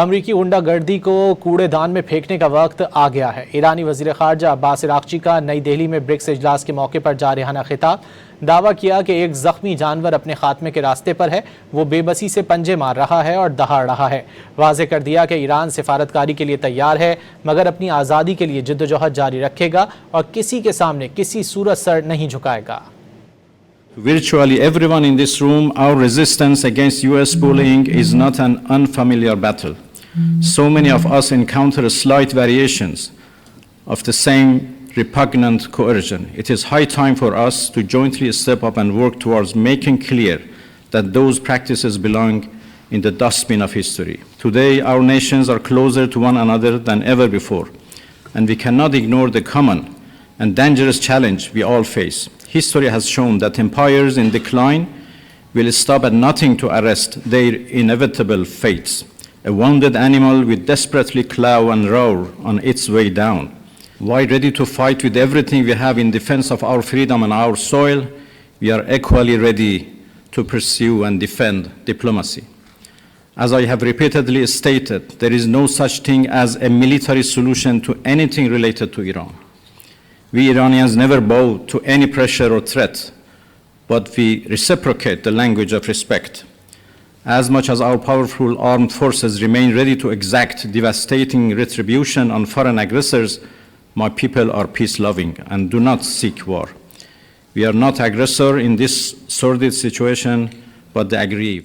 امریکی غنڈہ گردی کو کوڑے دان میں پھینکنے کا وقت آ گیا ہے۔ ایرانی وزیر خارجہ عباس Araghchi کا نئی دہلی میں برکس اجلاس کے موقع پر جارحانہ خطاب، دعویٰ کیا کہ ایک زخمی جانور اپنے خاتمے کے راستے پر ہے، وہ بے بسی سے پنجے مار رہا ہے اور دہاڑ رہا ہے۔ واضح کر دیا کہ ایران سفارتکاری کے لیے تیار ہے، مگر اپنی آزادی کے لیے جدوجہد جاری رکھے گا اور کسی کے سامنے کسی صورت سر نہیں جھکائے گا۔ Virtually everyone in this room, our resistance against US bullying is not an unfamiliar battle. So many of us encounter slight variations of the same repugnant coercion. It is high time for us to jointly step up and work towards making clear that those practices belong in the dustbin of history. Today, our nations are closer to one another than ever before, and we cannot ignore the common and dangerous challenge we all face. History has shown that empires in decline will stop at nothing to arrest their inevitable fates. A wounded animal will desperately claw and roar on its way down. While ready to fight with everything we have in defense of our freedom and our soil, we are equally ready to pursue and defend diplomacy. As I have repeatedly stated, there is no such thing as a military solution to anything related to Iran. We Iranians never bow to any pressure or threat, but we reciprocate the language of respect. As much as our powerful armed forces remain ready to exact devastating retribution on foreign aggressors, my people are peace-loving and do not seek war. We are not aggressor in this sordid situation, but the aggrieved.